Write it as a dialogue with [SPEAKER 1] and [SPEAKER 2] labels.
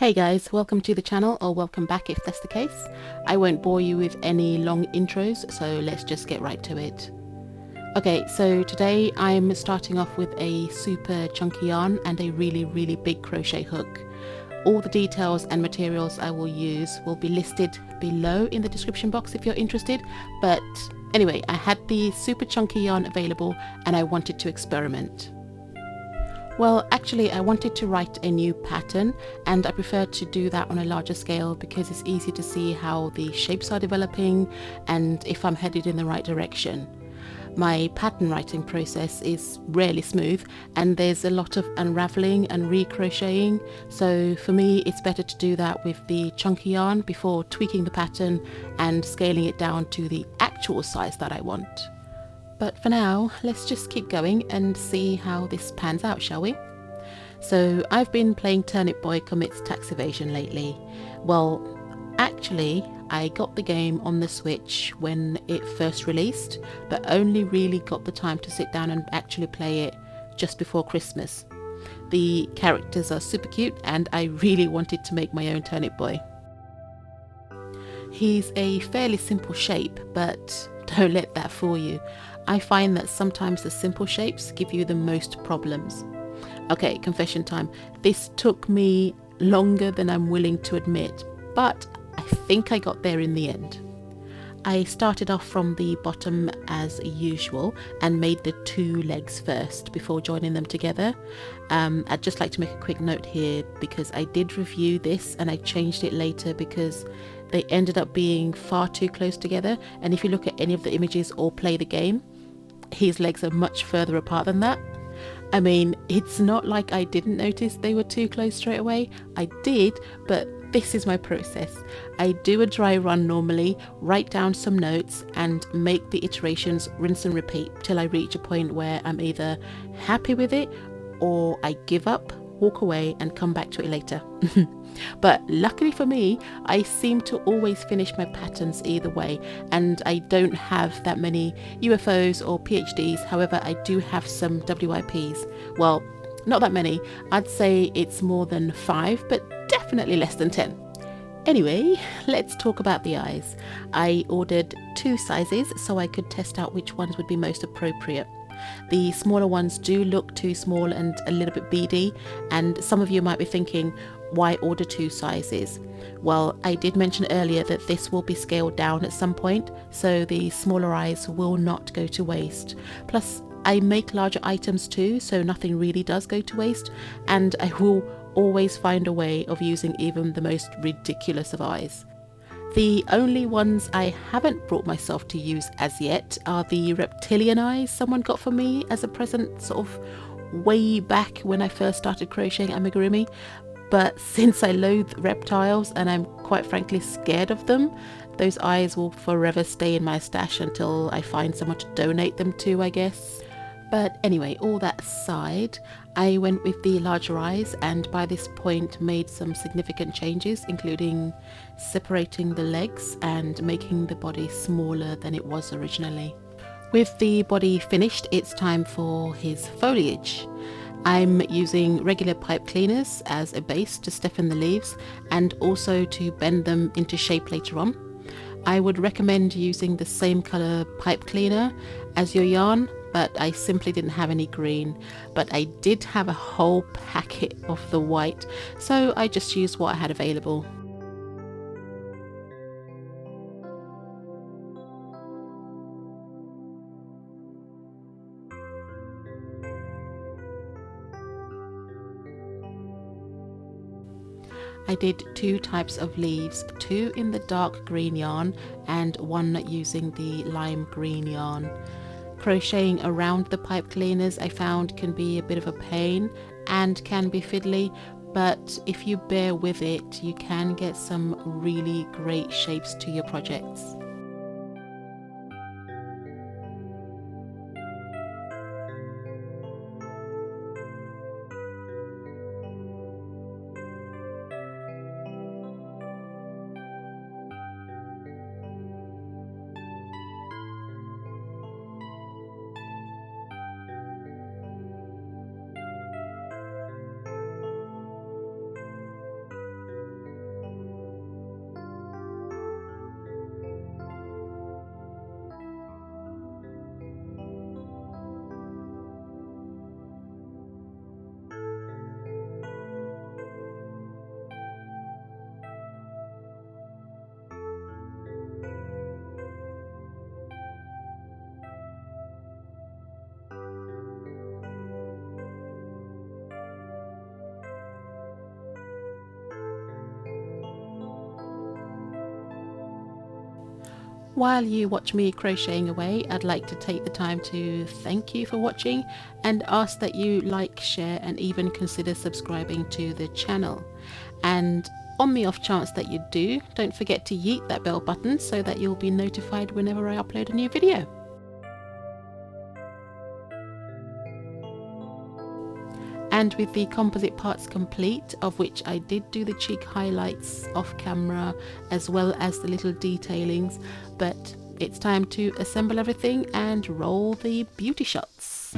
[SPEAKER 1] Hey guys, welcome to the channel, or welcome back if that's the case. I won't bore you with any long intros, so let's just get right to it. Okay, so today I'm starting off with a super chunky yarn and a really big crochet hook. All the details and materials I will use will be listed below in the description box if you're interested, but anyway, I had the super chunky yarn available and I wanted to experiment. Well, actually I wanted to write a new pattern, and I prefer to do that on a larger scale because it's easy to see how the shapes are developing and if I'm headed in the right direction. My pattern writing process is rarely smooth and there's a lot of unraveling and recrocheting, so for me it's better to do that with the chunky yarn before tweaking the pattern and scaling it down to the actual size that I want. But for now, let's just keep going and see how this pans out, shall we? So I've been playing Turnip Boy Commits Tax Evasion lately. Well, actually, I got the game on the Switch when it first released, but only really got the time to sit down and actually play it just before Christmas. The characters are super cute and I really wanted to make my own Turnip Boy. He's a fairly simple shape, but don't let that fool you. I find that sometimes the simple shapes give you the most problems. Okay, confession time. This took me longer than I'm willing to admit, but I think I got there in the end. I started off from the bottom as usual and made the two legs first before joining them together. I'd just like to make a quick note here because I did review this and I changed it later because they ended up being far too close together, and if you look at any of the images or play the game, his legs are much further apart than that. I mean, it's not like I didn't notice they were too close straight away. I did, but this is my process. I do a dry run normally, write down some notes and make the iterations rinse and repeat till I reach a point where I'm either happy with it or I give up, walk away and come back to it later. But luckily for me, I seem to always finish my patterns either way, and I don't have that many UFOs or PhDs. However, I do have some WIPs. Well, not that many. I'd say it's more than 5, but definitely less than 10. Anyway, let's talk about the eyes. I ordered 2 sizes so I could test out which ones would be most appropriate. The smaller ones do look too small and a little bit beady, and some of you might be thinking, why order 2 sizes? Well, I did mention earlier that this will be scaled down at some point, so the smaller eyes will not go to waste. Plus, I make larger items too, so nothing really does go to waste, and I will always find a way of using even the most ridiculous of eyes. The only ones I haven't brought myself to use as yet are the reptilian eyes someone got for me as a present sort of way back when I first started crocheting amigurumi. But since I loathe reptiles and I'm quite frankly scared of them, those eyes will forever stay in my stash until I find someone to donate them to, I guess. But anyway, all that aside, I went with the larger eyes and by this point made some significant changes, including separating the legs and making the body smaller than it was originally. With the body finished, it's time for his foliage. I'm using regular pipe cleaners as a base to stiffen the leaves and also to bend them into shape later on. I would recommend using the same colour pipe cleaner as your yarn, but I simply didn't have any green, but I did have a whole packet of the white, so I just used what I had available. I did 2 types of leaves, 2 in the dark green yarn and 1 using the lime green yarn. Crocheting around the pipe cleaners I found can be a bit of a pain and can be fiddly, but if you bear with it, you can get some really great shapes to your projects. While you watch me crocheting away, I'd like to take the time to thank you for watching and ask that you like, share and even consider subscribing to the channel. And on the off chance that you do, don't forget to yeet that bell button so that you'll be notified whenever I upload a new video. And with the composite parts complete, of which I did do the cheek highlights off camera as well as the little detailings, but it's time to assemble everything and roll the beauty shots.